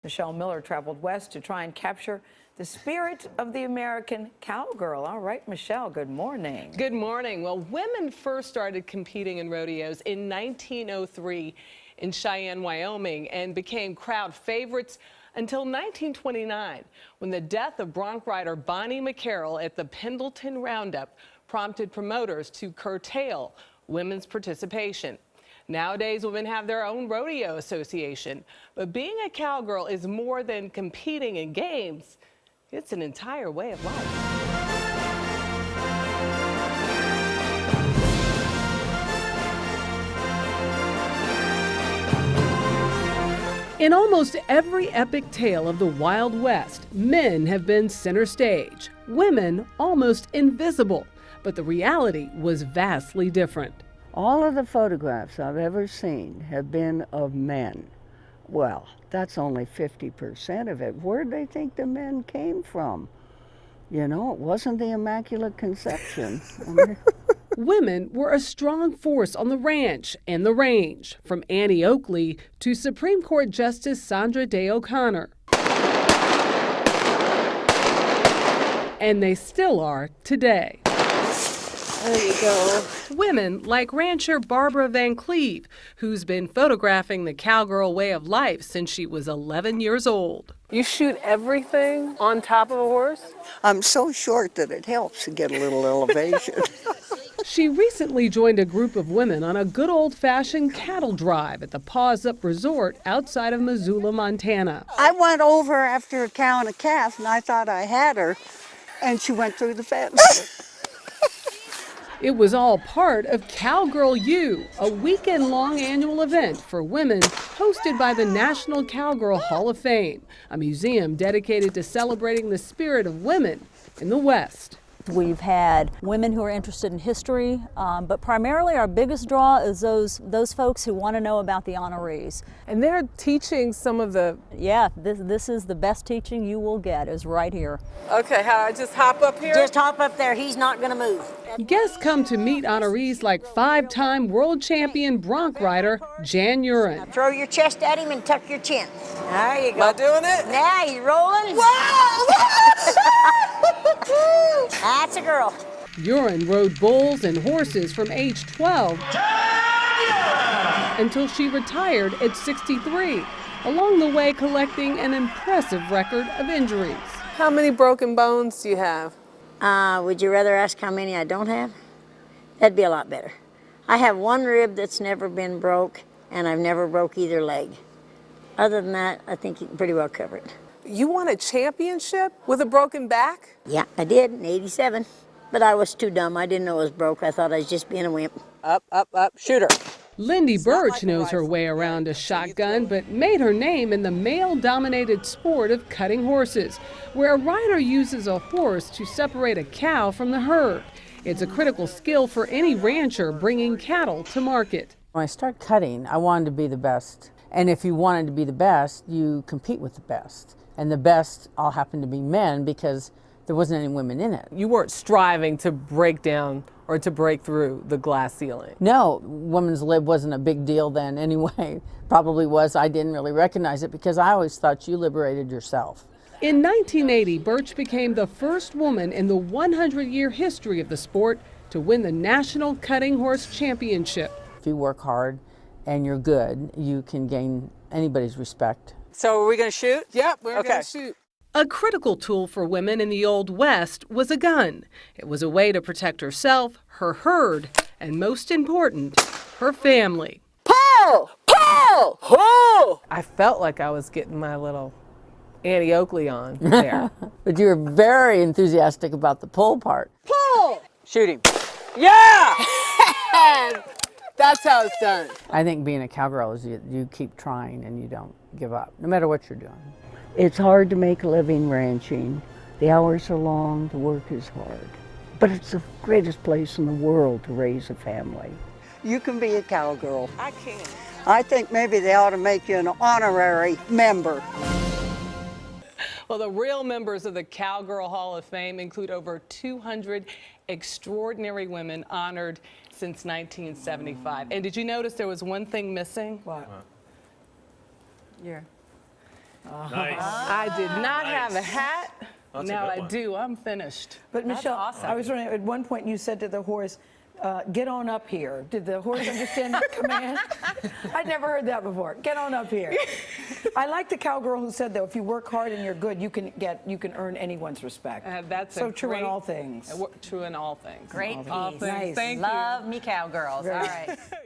Michelle Miller traveled west to try and capture the spirit of the American cowgirl. All right, Michelle, good morning. Good morning. Well, women first started competing in rodeos in 1903 in Cheyenne, Wyoming, and became crowd favorites until 1929, when the death of bronc rider Bonnie McCarroll at the Pendleton Roundup prompted promoters to curtail women's participation. Nowadays, women have their own rodeo association, but being a cowgirl is more than competing in games. It's an entire way of life. In almost every epic tale of the Wild West, men have been center stage, women almost invisible. But the reality was vastly different. All of the photographs I've ever seen have been of men. Well, that's only 50% of it. Where'd they think the men came from? You know, it wasn't the Immaculate Conception. Women were a strong force on the ranch and the range, from Annie Oakley to Supreme Court Justice Sandra Day O'Connor. And they still are today. There you go. Women like rancher Barbara Van Cleve, who's been photographing the cowgirl way of life since she was 11 years old. You shoot everything on top of a horse? I'm so short that it helps to get a little elevation. She recently joined a group of women on a good old-fashioned cattle drive at the Paws Up Resort outside of Missoula, Montana. I went over after a cow and a calf, and I thought I had her, and she went through the fence. It was all part of Cowgirl U, a weekend-long annual event for women hosted by the National Cowgirl Hall of Fame, a museum dedicated to celebrating the spirit of women in the West. We've had women who are interested in history, but primarily our biggest draw is those folks who want to know about the honorees. And they're teaching some of the... Yeah, this is the best teaching you will get, is right here. Okay, how I just hop up here? Just hop up there, he's not gonna move. Guests come to meet honorees like 5-time world champion bronc rider Jan Uren. Throw your chest at him and tuck your chin. There you go. Am I doing it? Now he's rolling. That's a girl. Uren rode bulls and horses from age 12 until she retired at 63, along the way collecting an impressive record of injuries. How many broken bones do you have? Would you rather ask how many I don't have? That'd be a lot better. I have one rib that's never been broke, and I've never broke either leg. Other than that, I think you can pretty well cover it. You won a championship with a broken back? Yeah, I did in '87, but I was too dumb. I didn't know it was broke. I thought I was just being a wimp. Up, up, up, shoot her. Lindy Burch knows her way around a shotgun, but made her name in the male-dominated sport of cutting horses, where a rider uses a horse to separate a cow from the herd. It's a critical skill for any rancher bringing cattle to market. When I started cutting, I wanted to be the best. And if you wanted to be the best, you compete with the best. And the best all happened to be men because there wasn't any women in it. You weren't striving to break down or to break through the glass ceiling? No, women's lib wasn't a big deal then anyway. Probably was. I didn't really recognize it because I always thought you liberated yourself. In 1980, Burch became the first woman in the 100-year history of the sport to win the National Cutting Horse Championship. If you work hard and you're good, you can gain anybody's respect. So are we going to shoot? Yep, we're going to shoot. A critical tool for women in the Old West was a gun. It was a way to protect herself, her herd, and most important, her family. Pow! Pow! Ho! I felt like I was getting my little Annie Oakley on there. But you were very enthusiastic about the pull part. Pull! Shoot him. Yeah! That's how it's done. I think being a cowgirl is you keep trying and you don't give up, no matter what you're doing. It's hard to make a living ranching. The hours are long, the work is hard. But it's the greatest place in the world to raise a family. You can be a cowgirl. I can. I think maybe they ought to make you an honorary member. Well, the real members of the Cowgirl Hall of Fame include over 200 extraordinary women honored since 1975. And did you notice there was one thing missing? What? Nice. I did not have a hat. That's a Now good I one. do. I'm finished. But Michelle, awesome. I was wondering, at one point you said to the horse, get on up here. Did the horse understand that command? I'd never heard that before. Get on up here. I like the cowgirl who said, though, if you work hard and you're good, you can earn anyone's respect. That's so a true great, in all things. True in all things. Great piece. All things. Nice. Thank you. Love me, Cowgirls. All right.